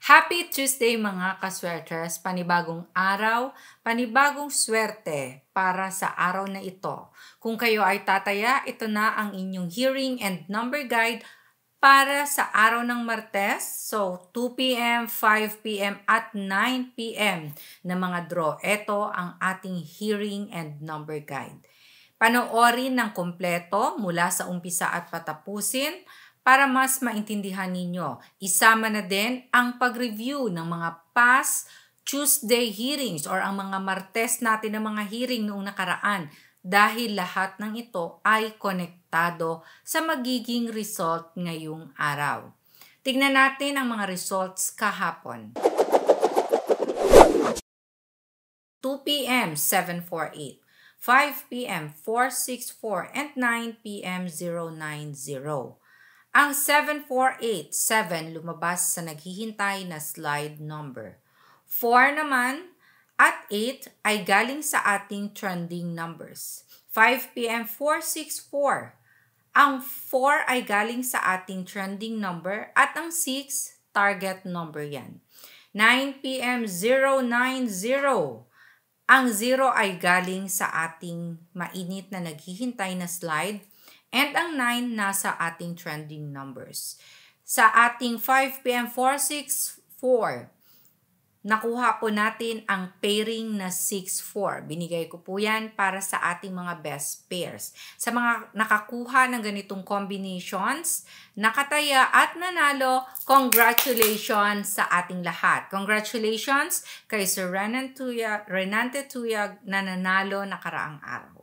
Happy Tuesday mga kaswerters, panibagong araw, panibagong swerte para sa araw na ito. Kung kayo ay tataya, ito na ang inyong hearing and number guide para sa araw ng Martes. So 2 p.m., 5 p.m. at 9 p.m. na mga draw. Ito ang ating hearing and number guide. Panoorin ng kompleto mula sa umpisa at patapusin para mas maintindihan ninyo. Isama na din ang pag-review ng mga past Tuesday hearings or ang mga Martes natin ng mga hearing noong nakaraan dahil lahat ng ito ay konektado sa magiging result ngayong araw. Tignan natin ang mga results kahapon. 2 p.m. 748, 5 p.m. 464, and 9 p.m. 090. Ang 7487 lumabas sa naghihintay na slide number. 4 naman at 8 ay galing sa ating trending numbers. 5 p.m. 464. Ang 4 ay galing sa ating trending number at ang 6 target number yan. 9 p.m. 090. Ang 0 ay galing sa ating mainit na naghihintay na slide. And ang 9 nasa ating trending numbers. Sa ating 5 p.m. 464, nakuha po natin ang pairing na 6-4. Binigay ko po yan para sa ating mga best pairs. Sa mga nakakuha ng ganitong combinations, nakataya at nanalo, congratulations sa ating lahat. Congratulations kay Sir Renante Tuyag na nanalo nakaraang araw.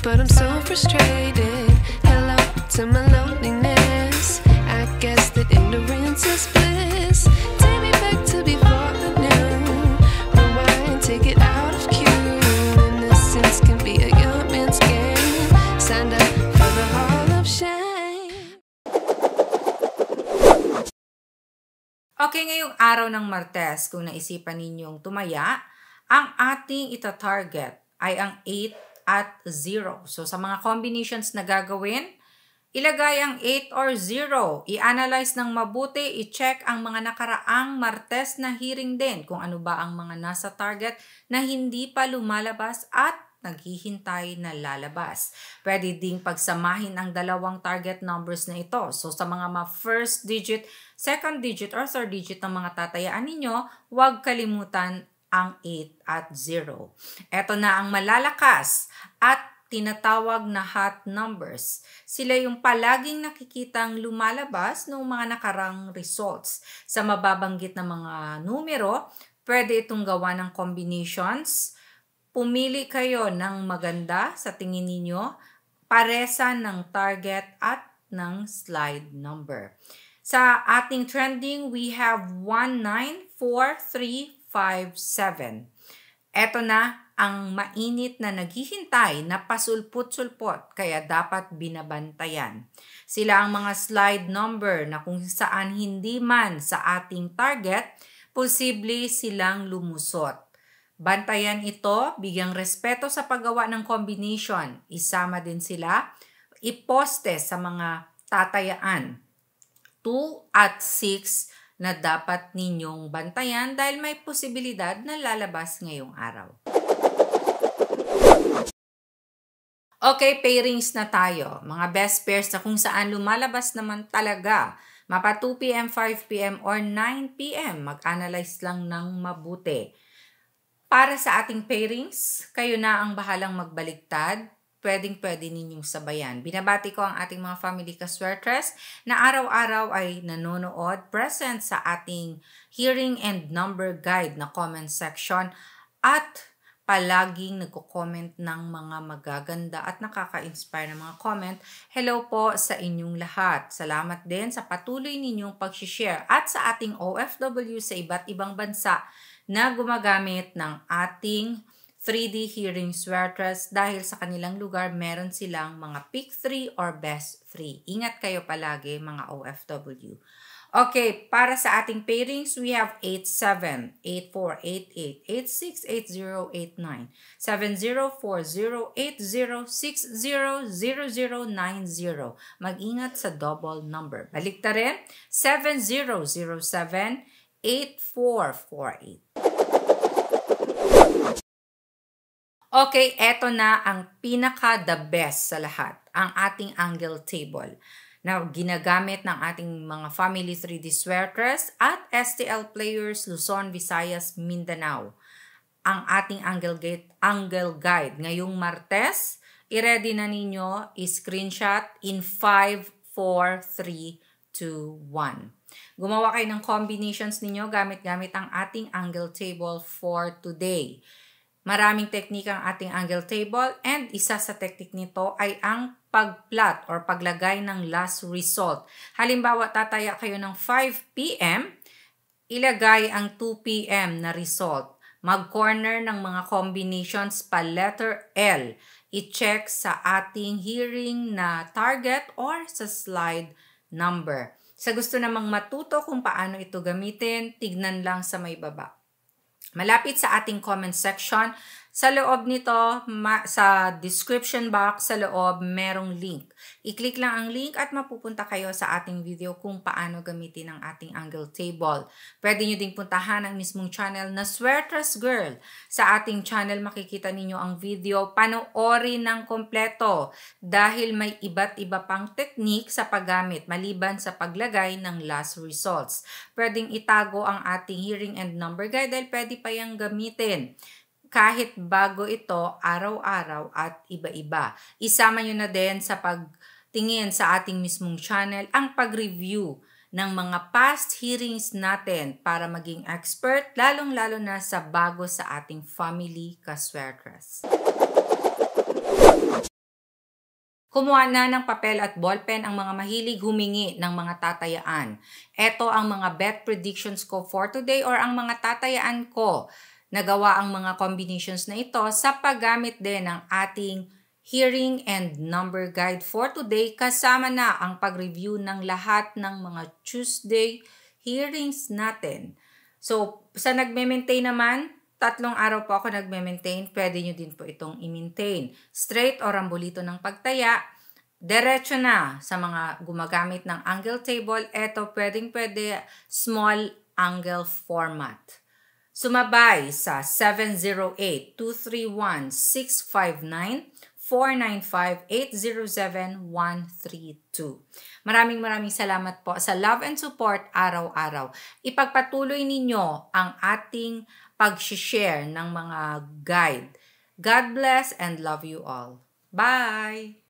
But I'm so frustrated. Hello to my loneliness. I guess that ignorance is bliss. Take me back to before I knew. Rewind, take it out of cue. Innocence can be a young man's game. Signed up for the hall of shame. Okay, ngayong araw ng Martes, kung naisipan ninyong tumaya, ang ating ita-target ay ang 8 at 0. So sa mga combinations na gagawin, ilagay ang 8 or 0. I-analyze ng mabuti, i-check ang mga nakaraang Martes na hearing din kung ano ba ang mga nasa target na hindi pa lumalabas at naghihintay na lalabas. Pwede ding pagsamahin ang dalawang target numbers na ito. So sa mga first digit, second digit, or third digit ng mga tatayaan ninyo, huwag kalimutan ang 8 at 0. Ito na ang malalakas at tinatawag na hot numbers. Sila yung palaging nakikitang lumalabas noong mga nakarang results. Sa mababanggit na mga numero, pwede itong gawa ng combinations. Pumili kayo ng maganda sa tingin ninyo, paresan ng target at ng slide number. Sa ating trending, we have 1, 9, 4, 3, 5, 7. Ito na ang mainit na naghihintay na pasulput-sulpot kaya dapat binabantayan. Sila ang mga slide number na kung saan hindi man sa ating target, posible silang lumusot. Bantayan ito, bigyang respeto sa paggawa ng combination. Isama din sila, iposte sa mga tatayaan. 2 at 6 na dapat ninyong bantayan dahil may posibilidad na lalabas ngayong araw. Okay, pairings na tayo. Mga best pairs na kung saan lumalabas naman talaga. Mapa 2 p.m., 5 p.m. or 9 p.m. Mag-analyze lang ng mabuti. Para sa ating pairings, kayo na ang bahalang magbaligtad. Pwedeng-pwede ninyong sabayan. Binabati ko ang ating mga family kaswertres na araw-araw ay nanonood, present sa ating hearing and number guide na comment section at palaging nagko-comment ng mga magaganda at nakaka-inspire na mga comment. Hello po sa inyong lahat. Salamat din sa patuloy ninyong pag-share at sa ating OFW sa iba't ibang bansa na gumagamit ng ating 3D hearing sweaters dahil sa kanilang lugar meron silang mga pick 3 or best 3. Ingat kayo palagi mga OFW. Okay, para sa ating pairings, we have 87, 8488, 86, 80, 89, 70, 40, 80, 60, 0090. Mag-ingat sa double number. Balik ta rin, 7007, 8448. Okay, eto na ang pinaka-the best sa lahat, ang ating angle table na ginagamit ng ating mga Family 3D Sweaters at STL Players Luzon, Visayas, Mindanao. Ang ating angle guide ngayong Martes, i-ready na ninyo, i-screenshot in 5, 4, 3, 2, 1. Gumawa kayo ng combinations ninyo gamit ang ating angle table for today. Maraming teknik ang ating angle table and isa sa teknik nito ay ang pag-plot or paglagay ng last result. Halimbawa, tataya kayo ng 5 p.m., ilagay ang 2 p.m. na result. Mag-corner ng mga combinations pa letter L. I-check sa ating hearing na target or sa slide number. Sa gusto namang matuto kung paano ito gamitin, tignan lang sa may baba. Malapit sa ating comment section, sa loob nito, sa description box, sa loob, merong link. I-click lang ang link at mapupunta kayo sa ating video kung paano gamitin ang ating angle table. Pwede nyo ding puntahan ang mismong channel na Sweaters Girl. Sa ating channel, makikita ninyo ang video. Panoorin ng kompleto dahil may iba't iba pang teknik sa paggamit maliban sa paglagay ng last results. Pwedeng itago ang ating hearing and number guide dahil pwede pa yung gamitin. Kahit bago ito, araw-araw at iba-iba. Isama nyo na din sa pagtingin sa ating mismong channel ang pag-review ng mga past hearings natin para maging expert, lalong-lalo na sa bago sa ating family kaswerters. Kumuha na ng papel at ballpen ang mga mahilig humingi ng mga tatayaan. Ito ang mga bet predictions ko for today or ang mga tatayaan ko. Nagawa ang mga combinations na ito sa paggamit din ng ating hearing and number guide for today kasama na ang pag-review ng lahat ng mga Tuesday hearings natin. So, sa nagme-maintain naman, 3 araw po ako nagme-maintain, pwede nyo din po itong i-maintain. Straight o rambolito ng pagtaya, diretso na sa mga gumagamit ng angle table, eto pwede small angle format. Sumabay sa 708-231-659, 495-807-132. Maraming salamat po sa love and support araw-araw. Ipagpatuloy ninyo ang ating pag-share ng mga guide. God bless and love you all. Bye!